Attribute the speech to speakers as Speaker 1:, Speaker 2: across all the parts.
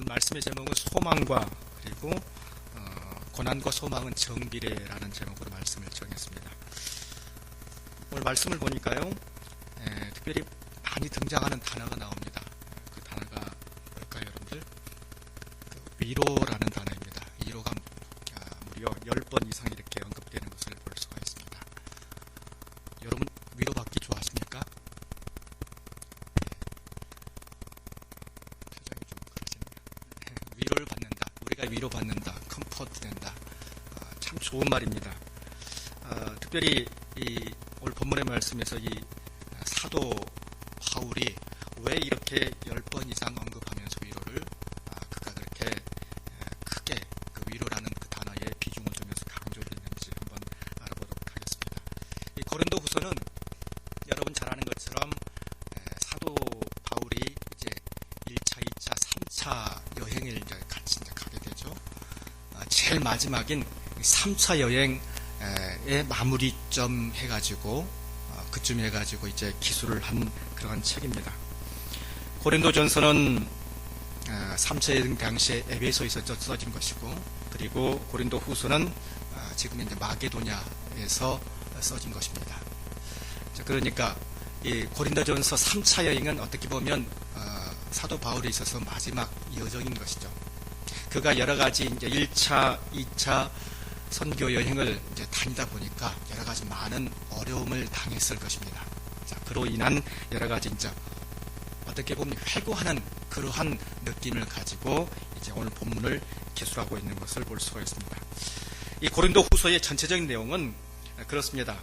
Speaker 1: 말씀의 제목은 소망과 그리고 고난과 소망은 정비례라는 제목으로 말씀을 정했습니다. 오늘 말씀을 보니까요, 특별히 많이 등장하는 단어가 나옵니다. 그 단어가 뭘까요, 여러분들? 위로라는 단어입니다. 위로가 무려 10번 이상 이렇게 언급되는 것을 볼 수가 있습니다. 여러분, 위로받기 좋아하십니까? 표정이 좀 그러시네요. 위로를 받는다. 우리가 위로받는다. 컴포트 된다. 참 좋은 말입니다. 특별히 오늘 본문의 말씀에서 이 사도 바울이 왜 이렇게 10번 이상 언급하면서 위로를 그가 그렇게 크게 그 위로라는 그 단어에 비중을 두면서 강조를 했는지 한번 알아보도록 하겠습니다. 이 고린도 후서는 여러분 잘 아는 것처럼 사도 바울이 이제 1차, 2차, 3차 여행을 이제 같이 이제 가게 되죠. 제일 마지막인 3차 여행의 마무리점 해가지고 그쯤 해가지고 이제 기술을 한 그러한 책입니다. 고린도전서는 3차 여행 당시에 에베소에서 써진 것이고, 그리고 고린도 후서는 지금 이제 마게도냐에서 써진 것입니다. 그러니까 이 고린도전서 3차 여행은 어떻게 보면 사도 바울에 있어서 마지막 여정인 것이죠. 그가 여러 가지 이제 1차, 2차 선교 여행을 이제 다니다 보니까 여러 가지 많은 어려움을 당했을 것입니다. 그로 인한 여러 가지 이제 어떻게 보면 회고하는 그러한 느낌을 가지고 이제 오늘 본문을 기술하고 있는 것을 볼 수가 있습니다. 이 고린도 후서의 전체적인 내용은 그렇습니다.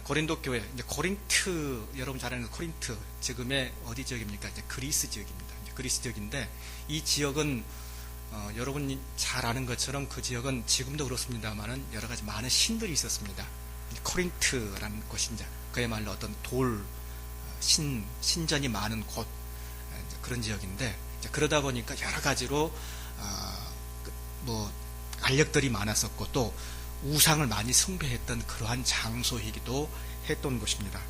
Speaker 1: 고린도 교회, 이제 고린트, 여러분 잘 아는 코린트, 지금의 어디 지역입니까? 이제 그리스 지역입니다. 그리스 지역인데 이 지역은 여러분이 잘 아는 것처럼 그 지역은 지금도 그렇습니다만은 여러 가지 많은 신들이 있었습니다. 코린트라는 곳이 이제 그야말로 어떤 신전이 많은 곳, 그런 지역인데, 그러다 보니까 여러 가지로 알력들이 많았었고 또 우상을 많이 숭배했던 그러한 장소이기도 했던 곳입니다.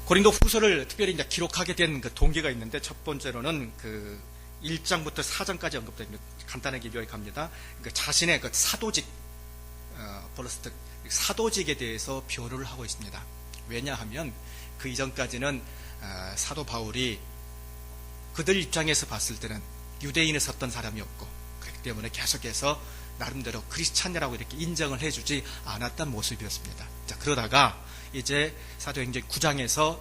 Speaker 1: 고린도 후서를 특별히 이제 기록하게 된 그 동기가 있는데, 첫 번째로는 그 1장부터 4장까지 언급됩니다. 간단하게 요약합니다. 자신의 그 사도직, 사도직에 대해서 변호를 하고 있습니다. 왜냐하면 그 이전까지는 사도 바울이 그들 입장에서 봤을 때는 유대인에 섰던 사람이었고, 그렇기 때문에 계속해서 나름대로 크리스찬이라고 이렇게 인정을 해주지 않았던 모습이었습니다. 그러다가 이제 사도행전 9장에서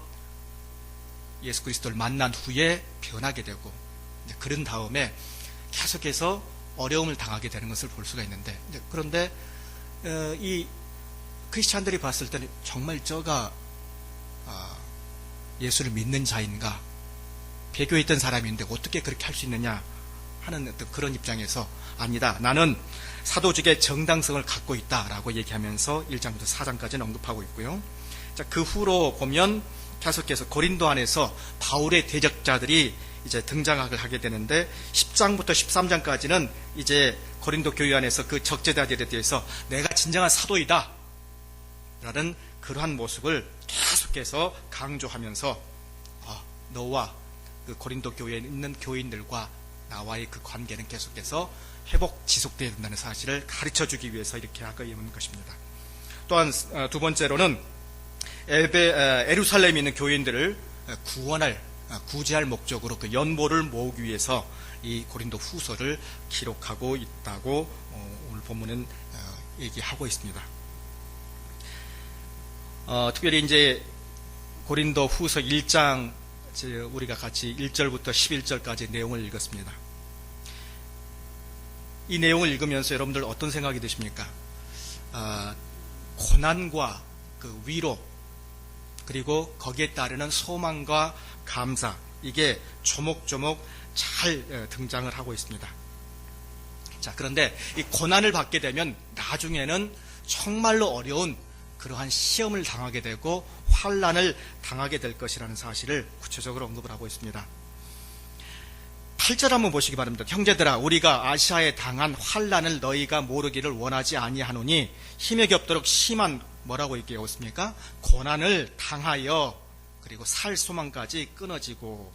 Speaker 1: 예수 그리스도를 만난 후에 변하게 되고, 그런 다음에 계속해서 어려움을 당하게 되는 것을 볼 수가 있는데, 그런데 이 크리스찬들이 봤을 때는 정말 저가 예수를 믿는 자인가, 배교에 있던 사람인데 어떻게 그렇게 할 수 있느냐 하는 어떤 그런 입장에서, 아니다, 나는 사도직의 정당성을 갖고 있다라고 얘기하면서 1장부터 4장까지는 언급하고 있고요. 그 후로 보면 계속해서 고린도 안에서 바울의 대적자들이 이제 등장을 하게 되는데, 10장부터 13장까지는 이제 고린도 교회 안에서 그 적재자들에 대해서 내가 진정한 사도이다 라는 그러한 모습을 계속해서 강조하면서 너와 그 고린도 교회에 있는 교인들과 나와의 그 관계는 계속해서 회복 지속되어야 된다는 사실을 가르쳐주기 위해서 이렇게 하고 있는 것입니다. 또한 두 번째로는 에루살렘에 있는 교인들을 구제할 목적으로 그 연보를 모으기 위해서 이 고린도 후서를 기록하고 있다고 오늘 본문은 얘기하고 있습니다. 특별히 이제 고린도 후서 1장, 우리가 같이 1절부터 11절까지 내용을 읽었습니다. 이 내용을 읽으면서 여러분들 어떤 생각이 드십니까? 고난과 그 위로, 그리고 거기에 따르는 소망과 감사, 이게 조목조목 잘 등장을 하고 있습니다. 그런데 이 고난을 받게 되면 나중에는 정말로 어려운 그러한 시험을 당하게 되고 환난을 당하게 될 것이라는 사실을 구체적으로 언급을 하고 있습니다. 8절 한번 보시기 바랍니다. 형제들아, 우리가 아시아에 당한 환난을 너희가 모르기를 원하지 아니하노니 힘에 겹도록 심한 뭐라고 얘기하고 있습니까? 고난을 당하여 그리고 살 소망까지 끊어지고,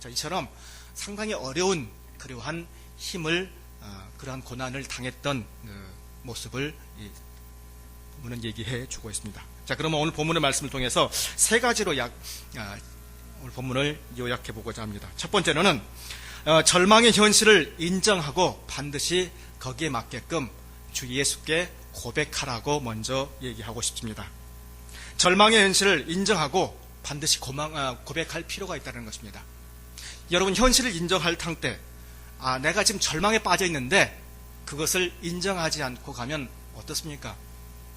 Speaker 1: 이처럼 상당히 어려운 그러한 힘을 그러한 고난을 당했던 모습을 이 본문은 얘기해 주고 있습니다. 자, 그러면 오늘 본문의 말씀을 통해서 세 가지로 오늘 본문을 요약해 보고자 합니다. 첫 번째로는 절망의 현실을 인정하고 반드시 거기에 맞게끔 주 예수께 고백하라고 먼저 얘기하고 싶습니다. 절망의 현실을 인정하고 반드시 고백할 필요가 있다는 것입니다. 여러분, 현실을 인정할 때 내가 지금 절망에 빠져 있는데 그것을 인정하지 않고 가면 어떻습니까?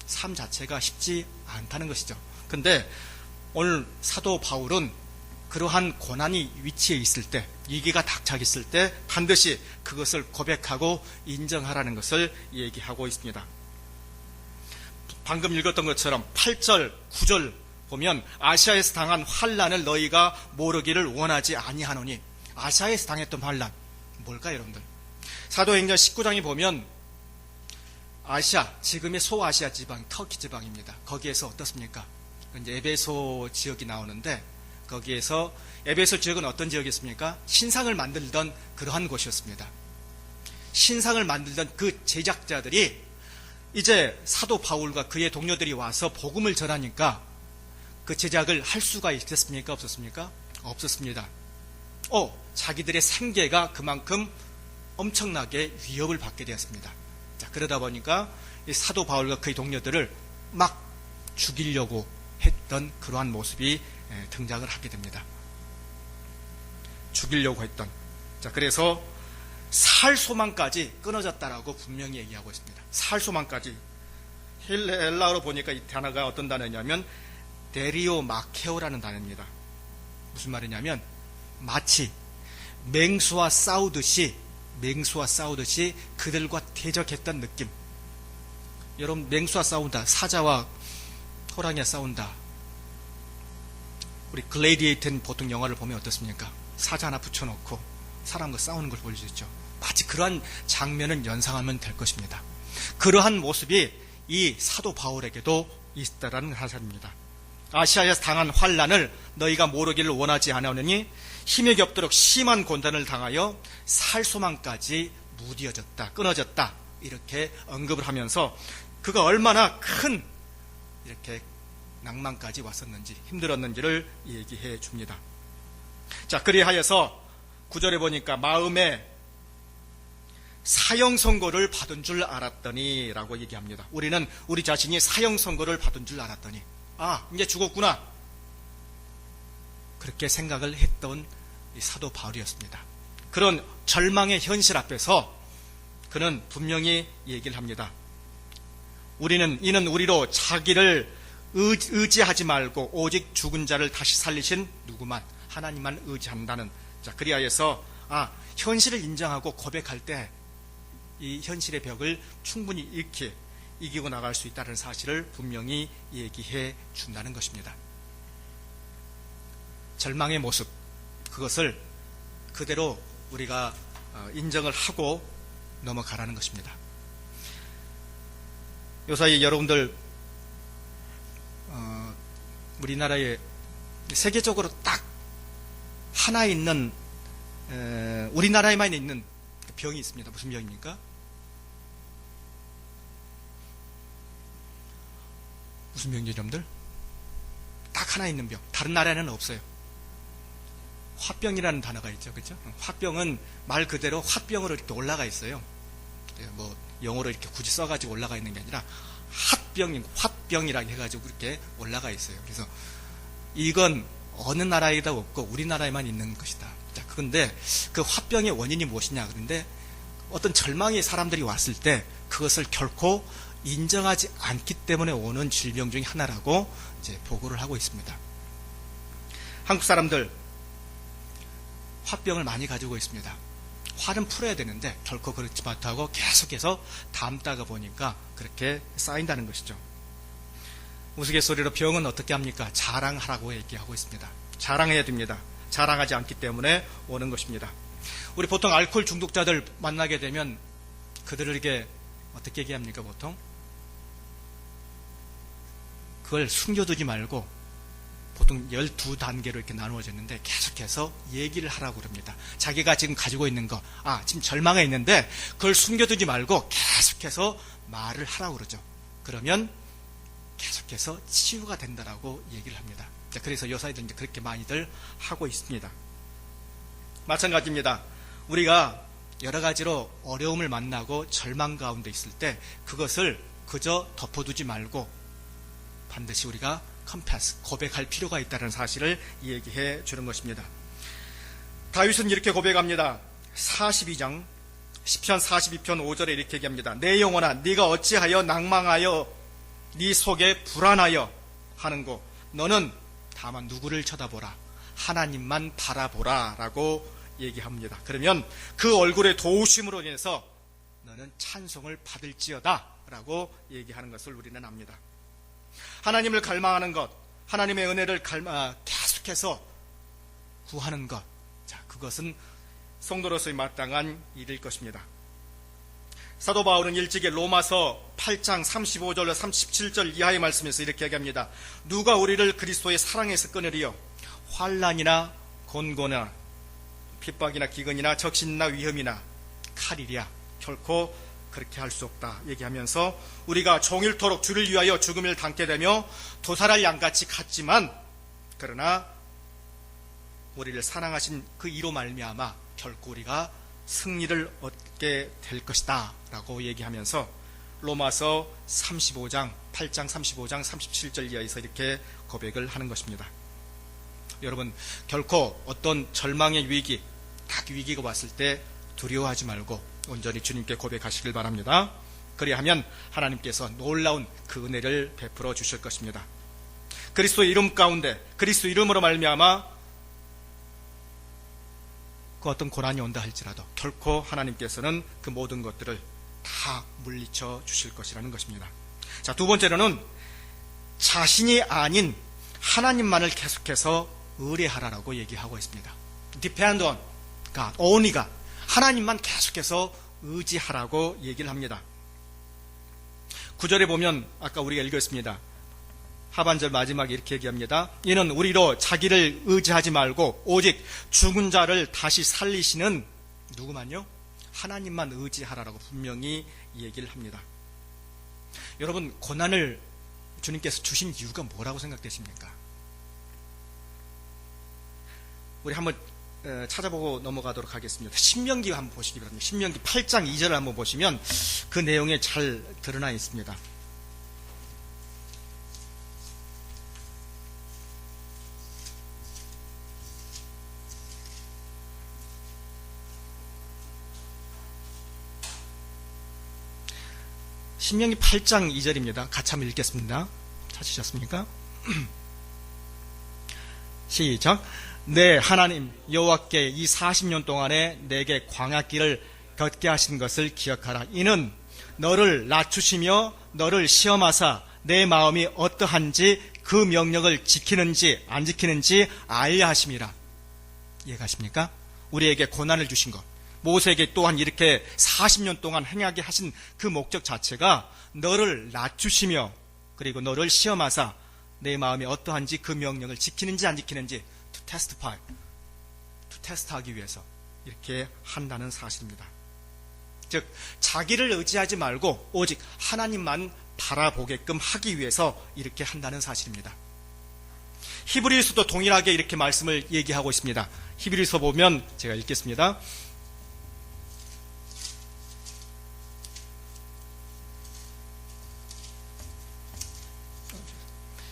Speaker 1: 삶 자체가 쉽지 않다는 것이죠. 근데 오늘 사도 바울은 그러한 고난이 위치해 있을 때, 위기가 닥쳐있을 때 반드시 그것을 고백하고 인정하라는 것을 얘기하고 있습니다. 방금 읽었던 것처럼 8절, 9절 보면 아시아에서 당한 환난을 너희가 모르기를 원하지 아니하노니, 아시아에서 당했던 환난 뭘까요, 여러분들? 사도행전 19장에 보면 아시아, 지금의 소아시아 지방, 터키 지방입니다. 거기에서 어떻습니까? 이제 에베소 지역이 나오는데, 거기에서 에베소 지역은 어떤 지역이었습니까? 신상을 만들던 그러한 곳이었습니다. 신상을 만들던 그 제작자들이 이제 사도 바울과 그의 동료들이 와서 복음을 전하니까 그 제작을 할 수가 있겠습니까? 없었습니까? 없었습니다. 자기들의 생계가 그만큼 엄청나게 위협을 받게 되었습니다. 자, 그러다 보니까 이 사도 바울과 그의 동료들을 막 죽이려고 했던 그러한 모습이 등장을 하게 됩니다. 죽이려고 했던. 자, 그래서 살 소망까지 끊어졌다라고 분명히 얘기하고 있습니다. 살 소망까지. 헬라어로 보니까 이 단어가 어떤 단어냐면 데리오 마케오라는 단어입니다. 무슨 말이냐면 마치 맹수와 싸우듯이 그들과 대적했던 느낌. 여러분, 맹수와 싸운다, 사자와 호랑이와 싸운다. 우리 글래디에이터는 보통 영화를 보면 어떻습니까? 사자 하나 붙여놓고 사람과 싸우는 걸 보여주죠. 마치 그러한 장면을 연상하면 될 것입니다. 그러한 모습이 이 사도 바울에게도 있다라는 사실입니다. 아시아에서 당한 환난을 너희가 모르기를 원하지 않으니 힘이 없도록 심한 고난을 당하여 살 소망까지 무뎌졌다, 끊어졌다, 이렇게 언급을 하면서 그가 얼마나 큰 이렇게 낭만까지 왔었는지, 힘들었는지를 얘기해 줍니다. 자, 그리하여서 9절에 보니까 마음에 사형 선고를 받은 줄 알았더니 라고 얘기합니다. 우리는 우리 자신이 사형 선고를 받은 줄 알았더니, 이제 죽었구나, 그렇게 생각을 했던 이 사도 바울이었습니다. 그런 절망의 현실 앞에서 그는 분명히 얘기를 합니다. 이는 우리로 자기를 의지하지 말고 오직 죽은 자를 다시 살리신 누구만, 하나님만 의지한다는. 자, 그리하여서 현실을 인정하고 고백할 때 이 현실의 벽을 충분히 이기고 나갈 수 있다는 사실을 분명히 얘기해 준다는 것입니다. 절망의 모습, 그것을 그대로 우리가 인정을 하고 넘어가라는 것입니다. 요사이 여러분들 우리나라에 세계적으로 딱 하나 있는, 우리나라에만 있는 병이 있습니다. 무슨 병입니까? 무슨 병이죠, 여러분들? 딱 하나 있는 병. 다른 나라에는 없어요. 화병이라는 단어가 있죠, 그렇죠? 화병은 말 그대로 화병으로 이렇게 올라가 있어요. 뭐 영어로 이렇게 굳이 써가지고 올라가 있는 게 아니라 화병이라고 해가지고 이렇게 올라가 있어요. 그래서 이건 어느 나라에도 없고 우리나라에만 있는 것이다. 자, 그런데 그 화병의 원인이 무엇이냐? 그런데 어떤 절망의 사람들이 왔을 때 그것을 결코 인정하지 않기 때문에 오는 질병 중에 하나라고 이제 보고를 하고 있습니다. 한국 사람들 화병을 많이 가지고 있습니다. 화는 풀어야 되는데 결코 그렇지 못하고 계속해서 담다가 보니까 그렇게 쌓인다는 것이죠. 우스갯소리로 병은 어떻게 합니까? 자랑하라고 얘기하고 있습니다. 자랑해야 됩니다. 자랑하지 않기 때문에 오는 것입니다. 우리 보통 알코올 중독자들 만나게 되면 그들에게 어떻게 얘기합니까? 보통 그걸 숨겨두지 말고 보통 12단계로 이렇게 나누어졌는데 계속해서 얘기를 하라고 그럽니다. 자기가 지금 가지고 있는 거, 지금 절망에 있는데 그걸 숨겨두지 말고 계속해서 말을 하라고 그러죠. 그러면 계속해서 치유가 된다라고 얘기를 합니다. 그래서 요사이들 이제 그렇게 많이들 하고 있습니다. 마찬가지입니다. 우리가 여러 가지로 어려움을 만나고 절망 가운데 있을 때 그것을 그저 덮어두지 말고 반드시 우리가 confess, 고백할 필요가 있다는 사실을 얘기해 주는 것입니다. 다윗은 이렇게 고백합니다. 42장 시편 42편 5절에 이렇게 얘기합니다. 내 영혼아 네가 어찌하여 낭망하여 네 속에 불안하여 하는고 너는 다만 누구를 쳐다보라 하나님만 바라보라 라고 얘기합니다. 그러면 그 얼굴의 도우심으로 인해서 너는 찬송을 받을지어다 라고 얘기하는 것을 우리는 압니다. 하나님을 갈망하는 것, 하나님의 은혜를 계속해서 구하는 것, 그것은 성도로서의 마땅한 일일 것입니다. 사도 바울은 일찍이 로마서 8장 35절로 37절 이하의 말씀에서 이렇게 얘기합니다. 누가 우리를 그리스도의 사랑에서 끊으리요? 환난이나 곤고나 핍박이나 기근이나 적신이나 위험이나 칼이랴. 결코 그렇게 할 수 없다 얘기하면서 우리가 종일토록 주를 위하여 죽음을 당게 되며 도살할 양같이 갔지만 그러나 우리를 사랑하신 그 이로 말미암아 결코 우리가 승리를 얻게 될 것이다 라고 얘기하면서 로마서 35장 8장 35장 37절 이하에서 이렇게 고백을 하는 것입니다. 여러분 결코 어떤 절망의 위기, 딱 위기가 왔을 때 두려워하지 말고 온전히 주님께 고백하시길 바랍니다. 그리하면 하나님께서 놀라운 그 은혜를 베풀어 주실 것입니다. 그리스도의 이름 가운데 그리스도 이름으로 말미암아 그 어떤 고난이 온다 할지라도 결코 하나님께서는 그 모든 것들을 다 물리쳐 주실 것이라는 것입니다. 자, 두 번째로는 자신이 아닌 하나님만을 계속해서 의뢰하라라고 얘기하고 있습니다. Depend on God, only God. 하나님만 계속해서 의지하라고 얘기를 합니다. 9절에 보면 아까 우리가 읽었습니다. 하반절 마지막에 이렇게 얘기합니다. 이는 우리로 자기를 의지하지 말고 오직 죽은 자를 다시 살리시는 누구만요? 하나님만 의지하라라고 분명히 얘기를 합니다. 여러분 고난을 주님께서 주신 이유가 뭐라고 생각되십니까? 우리 한번 찾아보고 넘어가도록 하겠습니다. 신명기 한번 보시기 바랍니다. 신명기 8장 2절을 한번 보시면 그 내용에 잘 드러나 있습니다. 신명기 8장 2절입니다. 같이 한번 읽겠습니다. 찾으셨습니까? 시작. 내 하나님 여호와께 이 40년 동안에 내게 광야길을 걷게 하신 것을 기억하라. 이는 너를 낮추시며 너를 시험하사 내 마음이 어떠한지 그 명령을 지키는지 안 지키는지 알려 하심이라. 이해가십니까? 우리에게 고난을 주신 것, 모세에게 또한 이렇게 40년 동안 행하게 하신 그 목적 자체가 너를 낮추시며 그리고 너를 시험하사 내 마음이 어떠한지 그 명령을 지키는지 안 지키는지 to testify, to test하기 위해서 이렇게 한다는 사실입니다. 즉 자기를 의지하지 말고 오직 하나님만 바라보게끔 하기 위해서 이렇게 한다는 사실입니다. 히브리서도 동일하게 이렇게 말씀을 얘기하고 있습니다. 히브리서 보면 제가 읽겠습니다.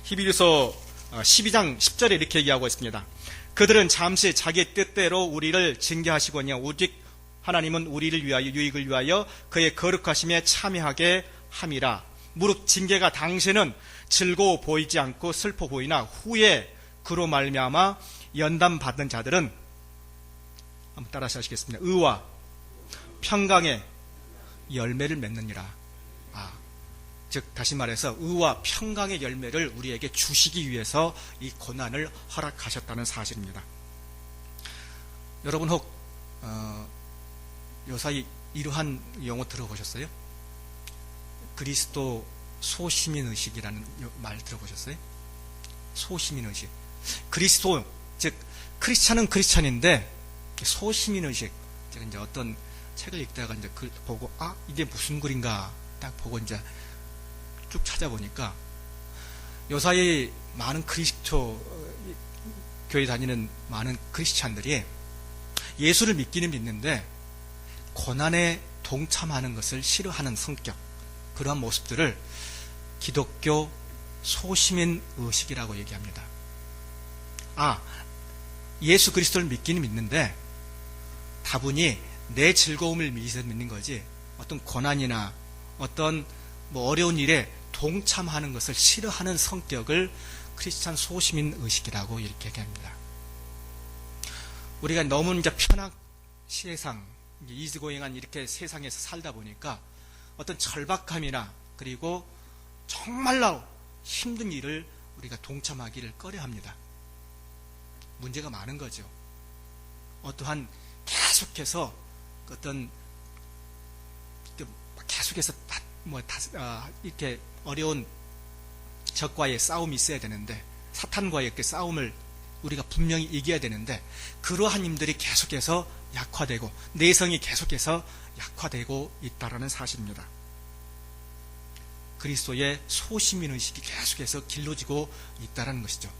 Speaker 1: 히브리서 12장 10절에 이렇게 얘기하고 있습니다. 그들은 잠시 자기 뜻대로 우리를 징계하시거니와 오직 하나님은 우리를 위하여 유익을 위하여 그의 거룩하심에 참여하게 함이라. 무릇 징계가 당시에는 즐거워 보이지 않고 슬퍼 보이나 후에 그로 말미암아 연단 받는 자들은 한번 따라서 하시겠습니다. 의와 평강의 열매를 맺느니라. 즉 다시 말해서 의와 평강의 열매를 우리에게 주시기 위해서 이 고난을 허락하셨다는 사실입니다. 여러분 혹 요사이 이러한 용어 들어보셨어요? 그리스도 소시민의식이라는 말 들어보셨어요? 소시민의식. 그리스도, 즉 크리스찬은 크리스찬인데 소시민 의식. 제가 이제 어떤 책을 읽다가 이제 그 보고 이게 무슨 글인가 딱 보고 이제 쭉 찾아보니까 요사이 많은 그리스도 교회 다니는 많은 크리스찬들이 예수를 믿기는 믿는데 고난에 동참하는 것을 싫어하는 성격, 그러한 모습들을 기독교 소시민 의식이라고 얘기합니다. 예수 그리스도를 믿기는 믿는데 다분히 내 즐거움을 위해서 믿는 거지 어떤 고난이나 어떤 어려운 일에 동참하는 것을 싫어하는 성격을 크리스찬 소시민 의식이라고 이렇게 얘기합니다. 우리가 너무 이제 편한 세상, 이즈고잉한 이렇게 세상에서 살다 보니까 어떤 절박함이나 그리고 정말로 힘든 일을 우리가 동참하기를 꺼려합니다. 문제가 많은 거죠. 어떠한 계속해서 어떤 계속해서 이렇게 어려운 적과의 싸움이 있어야 되는데 사탄과의 그 싸움을 우리가 분명히 이겨야 되는데 그러한 힘들이 계속해서 약화되고 내성이 계속해서 약화되고 있다는 사실입니다. 그리스도의 소시민 의식이 계속해서 길러지고 있다는 것이죠.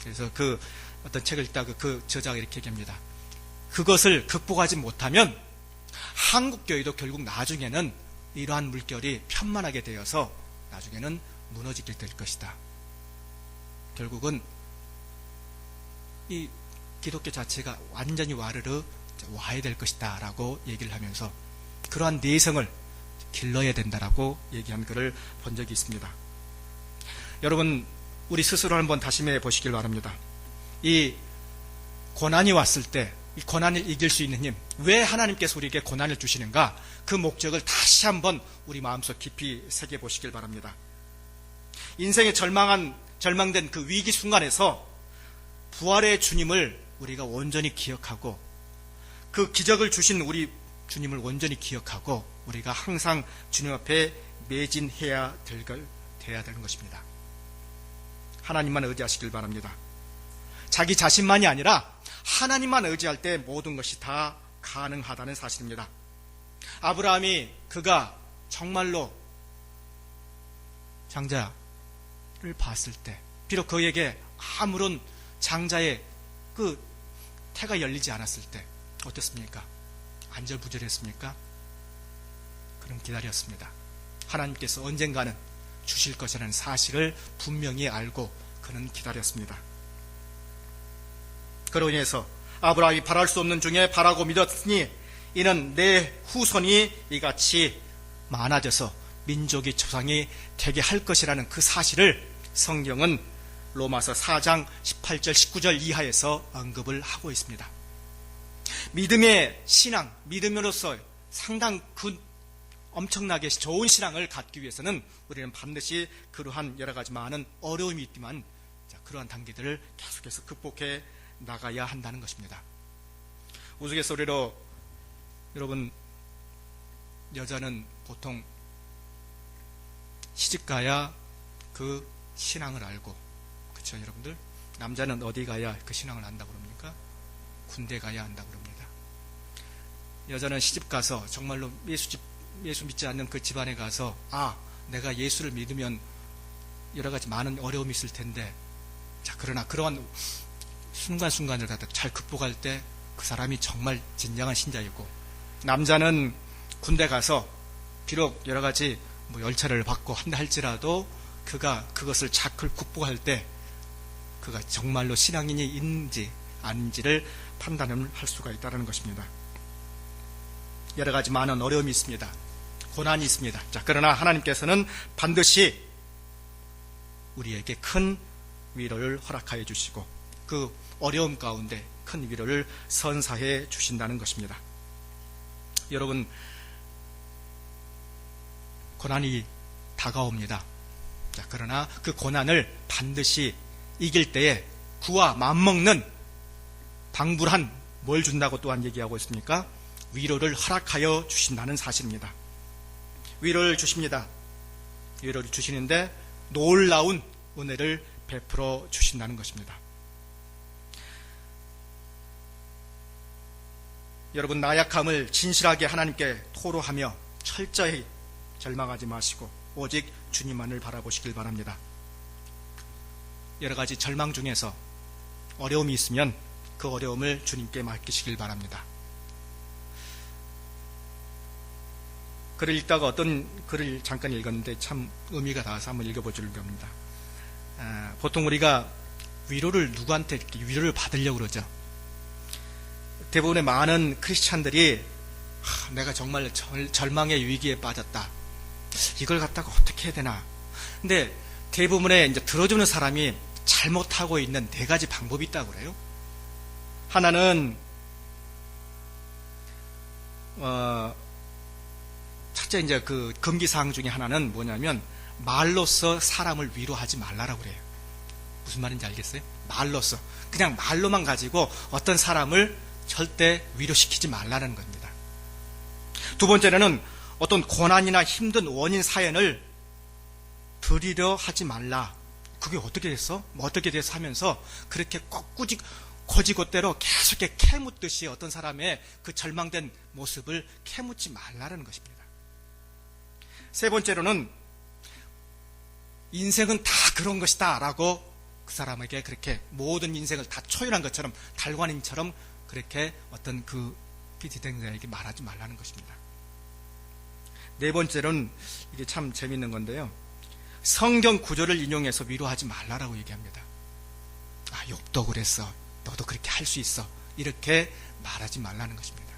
Speaker 1: 그래서 그 어떤 책을 읽다가 그 저자가 이렇게 얘기합니다. 그것을 극복하지 못하면 한국교회도 결국 나중에는 이러한 물결이 편만하게 되어서 나중에는 무너지게 될 것이다. 결국은 이 기독교 자체가 완전히 와르르 와야 될 것이다 라고 얘기를 하면서 그러한 내성을 길러야 된다라고 얘기한 글을 본 적이 있습니다. 여러분, 우리 스스로 한번 다짐해 보시길 바랍니다. 이 고난이 왔을 때 이 고난을 이길 수 있는 힘, 왜 하나님께서 우리에게 고난을 주시는가, 그 목적을 다시 한번 우리 마음속 깊이 새겨보시길 바랍니다. 인생의 절망된 그 위기 순간에서 부활의 주님을 우리가 온전히 기억하고 그 기적을 주신 우리 주님을 온전히 기억하고 우리가 항상 주님 앞에 매진해야 되는 것입니다. 하나님만 의지하시길 바랍니다. 자기 자신만이 아니라 하나님만 의지할 때 모든 것이 다 가능하다는 사실입니다. 아브라함이 그가 정말로 장자를 봤을 때 비록 그에게 아무런 장자의 그 태가 열리지 않았을 때 어떻습니까? 안절부절했습니까? 그럼 기다렸습니다. 하나님께서 언젠가는 주실 것이라는 사실을 분명히 알고 그는 기다렸습니다. 그로 인해서 아브라함이 바랄 수 없는 중에 바라고 믿었으니 이는 내 후손이 이같이 많아져서 민족의 조상이 되게 할 것이라는 그 사실을 성경은 로마서 4장 18절 19절 이하에서 언급을 하고 있습니다. 믿음의 신앙, 믿음으로서 상당 엄청나게 좋은 신앙을 갖기 위해서는 우리는 반드시 그러한 여러 가지 많은 어려움이 있지만 그러한 단계들을 계속해서 극복해 나가야 한다는 것입니다. 우스갯소리로 여러분, 여자는 보통 시집가야 그 신앙을 알고, 그렇죠 여러분들? 남자는 어디 가야 그 신앙을 안다고 그럽니까? 군대 가야 한다고 그럽니다. 여자는 시집가서 정말로 예수 믿지 않는 그 집안에 가서 내가 예수를 믿으면 여러 가지 많은 어려움이 있을 텐데, 그러나 그러한 순간순간을 잘 극복할 때 그 사람이 정말 진정한 신자이고, 남자는 군대 가서 비록 여러 가지 열차를 받고 한다 할지라도 그가 그것을 잘 극복할 때 그가 정말로 신앙인이 있는지 아닌지를 판단을 할 수가 있다는 것입니다. 여러 가지 많은 어려움이 있습니다. 고난이 있습니다. 그러나 하나님께서는 반드시 우리에게 큰 위로를 허락하여 주시고 그 어려움 가운데 큰 위로를 선사해 주신다는 것입니다. 여러분, 고난이 다가옵니다. 그러나 그 고난을 반드시 이길 때에 그와 맞먹는 방불한 뭘 준다고 또한 얘기하고 있습니까? 위로를 허락하여 주신다는 사실입니다. 위로를 주십니다. 위로를 주시는데 놀라운 은혜를 베풀어 주신다는 것입니다. 여러분 나약함을 진실하게 하나님께 토로하며 철저히 절망하지 마시고 오직 주님만을 바라보시길 바랍니다. 여러 가지 절망 중에서 어려움이 있으면 그 어려움을 주님께 맡기시길 바랍니다. 글을 읽다가 어떤 글을 잠깐 읽었는데 참 의미가 닿아서 한번 읽어보려고 합니다. 보통 우리가 위로를 누구한테 이렇게 위로를 받으려고 그러죠. 대부분의 많은 크리스찬들이 내가 정말 절망의 위기에 빠졌다. 이걸 갖다가 어떻게 해야 되나. 근데 대부분의 이제 들어주는 사람이 잘못하고 있는 네 가지 방법이 있다고 그래요. 하나는 첫째 이제 그 금기사항 중에 하나는 뭐냐면 말로써 사람을 위로하지 말라라고 그래요. 무슨 말인지 알겠어요? 말로써 그냥 말로만 가지고 어떤 사람을 절대 위로시키지 말라는 겁니다. 두 번째는 어떤 고난이나 힘든 원인 사연을 들이려 하지 말라. 그게 어떻게 됐어? 뭐 어떻게 돼서 하면서 그렇게 꺾꾸지 거지것대로 계속 이렇게 캐묻듯이 어떤 사람의 그 절망된 모습을 캐묻지 말라는 것입니다. 세 번째로는 인생은 다 그런 것이다 라고 그 사람에게 그렇게 모든 인생을 다 초연한 것처럼 달관인처럼 그렇게 어떤 그 비대행자에게 말하지 말라는 것입니다. 네 번째로는 이게 참 재밌는 건데요. 성경 구절을 인용해서 위로하지 말라라고 얘기합니다. 욥도 그랬어. 너도 그렇게 할 수 있어. 이렇게 말하지 말라는 것입니다.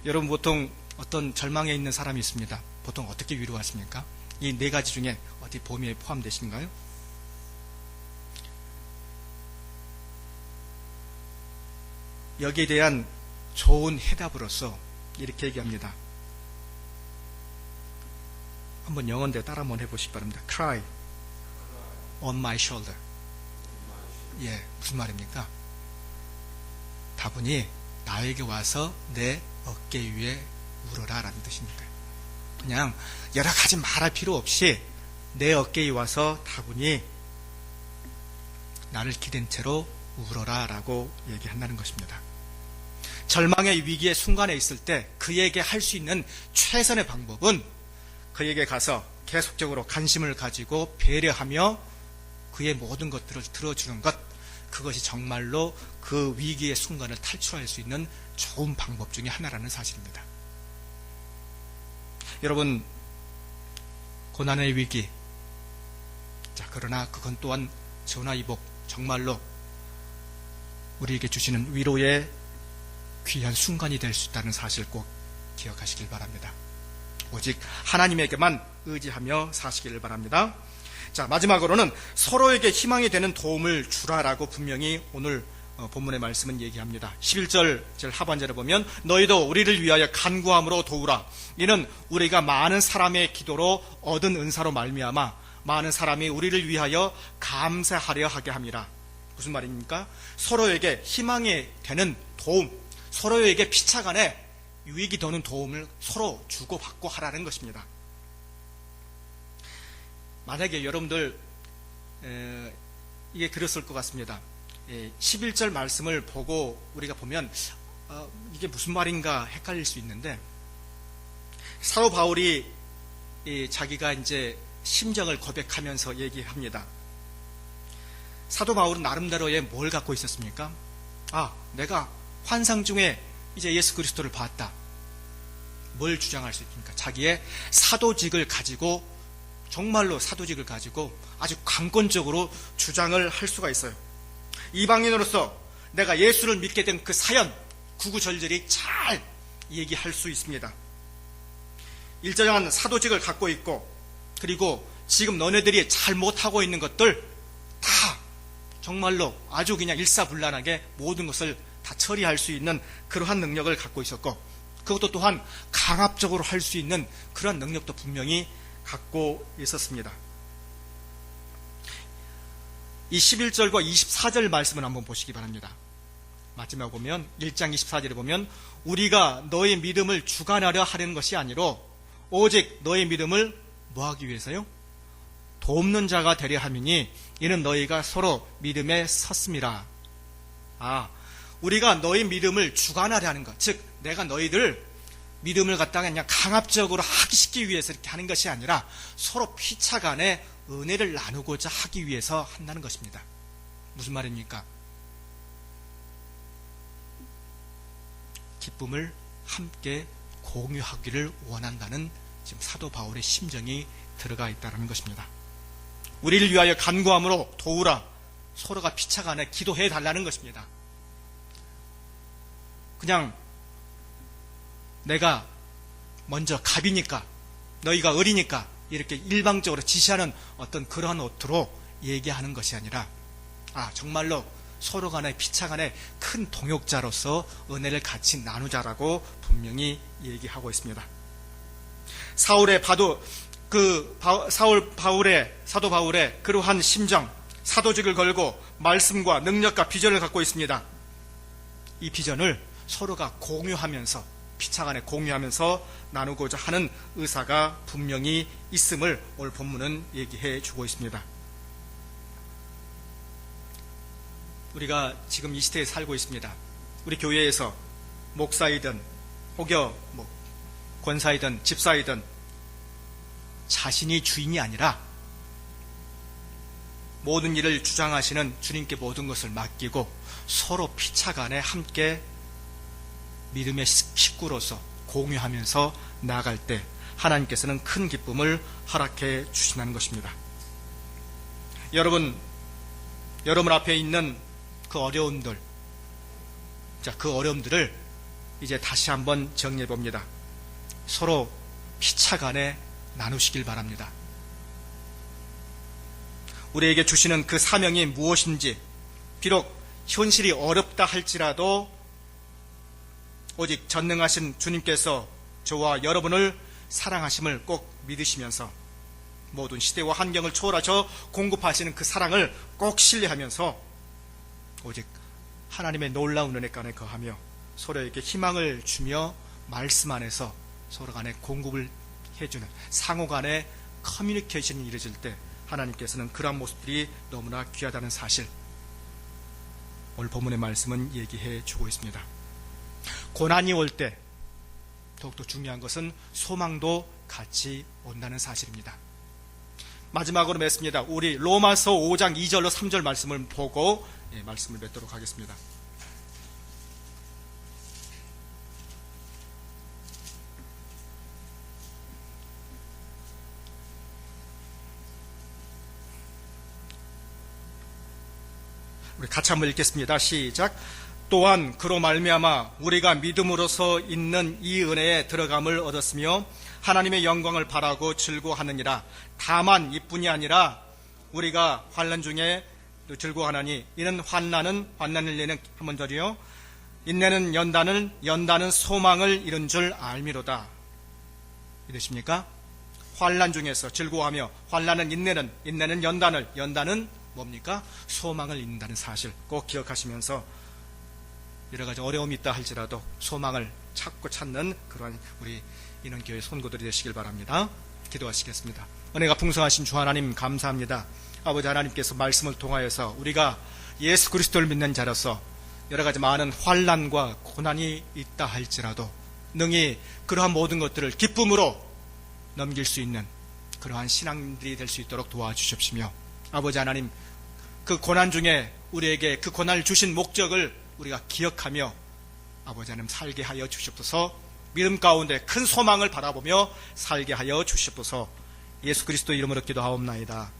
Speaker 1: 여러분 보통 어떤 절망에 있는 사람이 있습니다. 보통 어떻게 위로하십니까? 이 네 가지 중에 어디 범위에 포함되신가요? 여기에 대한 좋은 해답으로서 이렇게 얘기합니다. 한번 영어인데 따라 한번 해보시기 바랍니다. Cry on my shoulder. 예, 무슨 말입니까? 다분히 나에게 와서 내 어깨 위에 울어라 라는 뜻입니다. 그냥 여러 가지 말할 필요 없이 내 어깨에 와서 다분히 나를 기댄 채로 울어라 라고 얘기한다는 것입니다. 절망의 위기의 순간에 있을 때 그에게 할 수 있는 최선의 방법은 그에게 가서 계속적으로 관심을 가지고 배려하며 그의 모든 것들을 들어주는 것, 그것이 정말로 그 위기의 순간을 탈출할 수 있는 좋은 방법 중에 하나라는 사실입니다. 여러분, 고난의 위기, 자, 그러나 그건 또한 전화위복, 정말로 우리에게 주시는 위로의 귀한 순간이 될 수 있다는 사실 꼭 기억하시길 바랍니다. 오직 하나님에게만 의지하며 사시기를 바랍니다. 자, 마지막으로는 서로에게 희망이 되는 도움을 주라라고 분명히 오늘 본문의 말씀은 얘기합니다. 11절 하반절에 보면 너희도 우리를 위하여 간구함으로 도우라. 이는 우리가 많은 사람의 기도로 얻은 은사로 말미암아 많은 사람이 우리를 위하여 감사하려 하게 함이라. 무슨 말입니까? 서로에게 희망이 되는 도움, 서로에게 피차간에 유익이 되는 도움을 서로 주고받고 하라는 것입니다. 만약에 여러분들 이게 그랬을 것 같습니다. 11절 말씀을 보고 우리가 보면 이게 무슨 말인가 헷갈릴 수 있는데, 사도 바울이 자기가 이제 심정을 고백하면서 얘기합니다. 사도 바울은 나름대로의 뭘 갖고 있었습니까? 내가 환상 중에 이제 예수 그리스도를 봤다. 뭘 주장할 수 있습니까? 자기의 사도직을 가지고, 정말로 사도직을 가지고 아주 강권적으로 주장을 할 수가 있어요. 이방인으로서 내가 예수를 믿게 된 그 사연, 구구절절히 잘 얘기할 수 있습니다. 일정한 사도직을 갖고 있고, 그리고 지금 너네들이 잘 못하고 있는 것들 다 정말로 아주 그냥 일사불란하게 모든 것을 다 처리할 수 있는 그러한 능력을 갖고 있었고, 그것도 또한 강압적으로 할 수 있는 그런 능력도 분명히 갖고 있었습니다. 이 11절과 24절 말씀을 한번 보시기 바랍니다. 마지막에 보면 1장 24절에 보면 우리가 너의 믿음을 주관하려 하는 것이 아니로 오직 너의 믿음을 뭐하기 위해서요? 돕는 자가 되려 함이니 이는 너희가 서로 믿음에 섰음이라. 우리가 너희 믿음을 주관하려 하는 것, 즉 내가 너희들 믿음을 갖다가 그냥 강압적으로 하기 위해서 이렇게 하는 것이 아니라 서로 피차 간에 은혜를 나누고자 하기 위해서 한다는 것입니다. 무슨 말입니까? 기쁨을 함께 공유하기를 원한다는 지금 사도 바울의 심정이 들어가 있다는 것입니다. 우리를 위하여 간구함으로 도우라. 서로가 피차 간에 기도해 달라는 것입니다. 그냥 내가 먼저 갑이니까 너희가 어리니까 이렇게 일방적으로 지시하는 어떤 그러한 어투로 얘기하는 것이 아니라 정말로 서로 간에 피차 간에 큰 동역자로서 은혜를 같이 나누자라고 분명히 얘기하고 있습니다. 사도 바울의 그러한 심정, 사도직을 걸고 말씀과 능력과 비전을 갖고 있습니다. 이 비전을 서로가 공유하면서 피차 간에 공유하면서 나누고자 하는 의사가 분명히 있음을 오늘 본문은 얘기해 주고 있습니다. 우리가 지금 이 시대에 살고 있습니다. 우리 교회에서 목사이든 혹여 권사이든 집사이든 자신이 주인이 아니라 모든 일을 주장하시는 주님께 모든 것을 맡기고 서로 피차 간에 함께 믿음의 식구로서 공유하면서 나아갈 때 하나님께서는 큰 기쁨을 허락해 주신다는 것입니다. 여러분 앞에 있는 그 어려움들, 그 어려움들을 이제 다시 한번 정리해 봅니다. 서로 피차 간에 나누시길 바랍니다. 우리에게 주시는 그 사명이 무엇인지, 비록 현실이 어렵다 할지라도 오직 전능하신 주님께서 저와 여러분을 사랑하심을 꼭 믿으시면서 모든 시대와 환경을 초월하셔 공급하시는 그 사랑을 꼭 신뢰하면서 오직 하나님의 놀라운 은혜 간에 거하며 서로에게 희망을 주며 말씀 안에서 서로 간에 공급을 해주는 상호 간에 커뮤니케이션이 이루어질 때 하나님께서는 그러한 모습들이 너무나 귀하다는 사실, 오늘 본문의 말씀은 얘기해 주고 있습니다. 고난이 올 때 더욱더 중요한 것은 소망도 같이 온다는 사실입니다. 마지막으로 맺습니다. 우리 로마서 5장 2절로 3절 말씀을 보고 말씀을 맺도록 하겠습니다. 우리 같이 한번 읽겠습니다. 시작. 또한 그로 말미암아 우리가 믿음으로서 있는 이 은혜에 들어감을 얻었으며 하나님의 영광을 바라고 즐거워하느니라. 다만 이뿐이 아니라 우리가 환난 중에 즐거워하나니 이는 환난을 내는 한번 더요. 인내는 연단은 소망을 이룬 줄 알미로다. 이러십니까? 환난 중에서 즐거워하며 환난은 인내는 연단은 뭡니까? 소망을 잇는다는 사실 꼭 기억하시면서 여러 가지 어려움이 있다 할지라도 소망을 찾는 그러한 우리 인원교회 손고들이 되시길 바랍니다. 기도하시겠습니다. 은혜가 풍성하신 주 하나님 감사합니다. 아버지 하나님께서 말씀을 통하여서 우리가 예수 그리스도를 믿는 자로서 여러 가지 많은 환난과 고난이 있다 할지라도 능히 그러한 모든 것들을 기쁨으로 넘길 수 있는 그러한 신앙들이 될 수 있도록 도와주십시며, 아버지 하나님 그 고난 중에 우리에게 그 고난을 주신 목적을 우리가 기억하며 아버지 하나님 살게 하여 주시옵소서. 믿음 가운데 큰 소망을 바라보며 살게 하여 주시옵소서. 예수 그리스도 이름으로 기도하옵나이다.